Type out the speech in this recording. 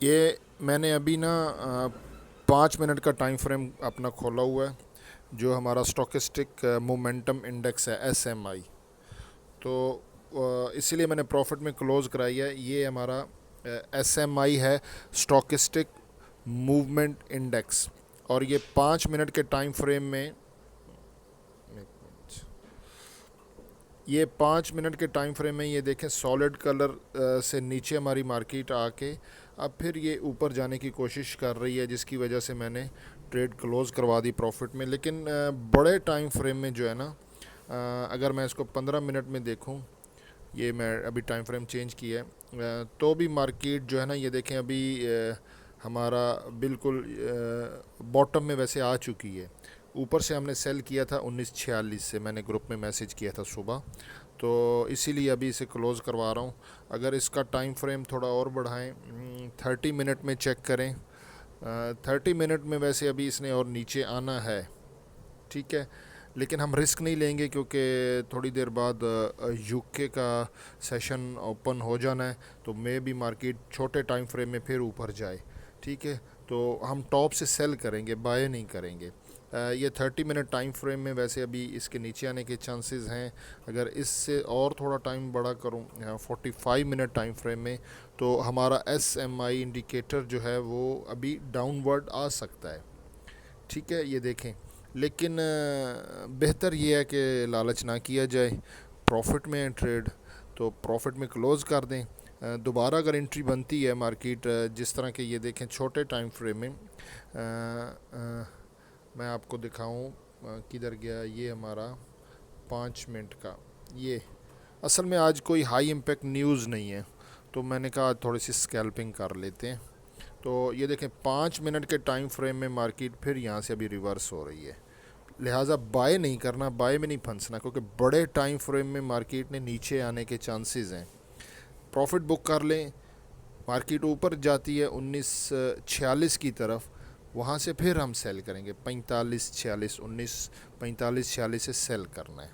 ये मैंने अभी ना 5 मिनट का टाइम फ्रेम अपना खोला हुआ है, जो हमारा स्टोकेस्टिक मोमेंटम इंडेक्स है, SMI। तो इसीलिए मैंने प्रॉफिट में क्लोज कराई है। ये हमारा SMI है, स्टोकेस्टिक मूवमेंट इंडेक्स। और ये 5 मिनट के टाइम फ्रेम में, ये 5 मिनट के टाइम फ्रेम में ये देखें सॉलिड कलर से नीचे हमारी मार्केट आके अब फिर ये ऊपर जाने की कोशिश कर रही है, जिसकी वजह से मैंने ट्रेड क्लोज़ करवा दी प्रॉफिट में। लेकिन बड़े टाइम फ्रेम में जो है ना, अगर मैं इसको 15 मिनट में देखूं, ये मैं अभी टाइम फ्रेम चेंज किया है, तो भी मार्केट जो है ना, ये देखें अभी हमारा बिल्कुल बॉटम में वैसे आ चुकी है। ऊपर से हमने सेल किया था 1946 से, मैंने ग्रुप में मैसेज किया था सुबह, तो इसीलिए अभी इसे क्लोज़ करवा रहा हूँ। अगर इसका टाइम फ्रेम थोड़ा और बढ़ाएं, 30 मिनट में चेक करें। 30 मिनट में वैसे अभी इसने और नीचे आना है, ठीक है, लेकिन हम रिस्क नहीं लेंगे क्योंकि थोड़ी देर बाद यूके का सेशन ओपन हो जाना है, तो मे भी मार्केट छोटे टाइम फ्रेम में फिर ऊपर जाए, ठीक है। तो हम टॉप से सेल करेंगे, बाय नहीं करेंगे। ये 30 मिनट टाइम फ्रेम में वैसे अभी इसके नीचे आने के चांसेस हैं। अगर इससे और थोड़ा टाइम बड़ा करूँ 45 मिनट टाइम फ्रेम में, तो हमारा SMI इंडिकेटर जो है वो अभी डाउनवर्ड आ सकता है, ठीक है, ये देखें। लेकिन बेहतर ये है कि लालच ना किया जाए। प्रॉफिट में है ट्रेड, तो प्रॉफिट में क्लोज़ कर दें। दोबारा अगर एंट्री बनती है मार्केट जिस तरह के, ये देखें छोटे टाइम फ्रेम में, मैं आपको दिखाऊं किधर गया ये हमारा 5 मिनट का। ये असल में आज कोई हाई इम्पैक्ट न्यूज़ नहीं है, तो मैंने कहा थोड़ी सी स्कैल्पिंग कर लेते हैं। तो ये देखें 5 मिनट के टाइम फ्रेम में मार्केट फिर यहाँ से अभी रिवर्स हो रही है। लिहाजा बाय नहीं करना, बाय में नहीं फंसना, क्योंकि बड़े टाइम फ्रेम में मार्केट ने नीचे आने के चांसेस हैं। प्रॉफिट बुक कर लें। मार्केट ऊपर जाती है 1946 की तरफ, वहाँ से फिर हम सेल करेंगे 45 46, 19 45 46 से सेल करना है।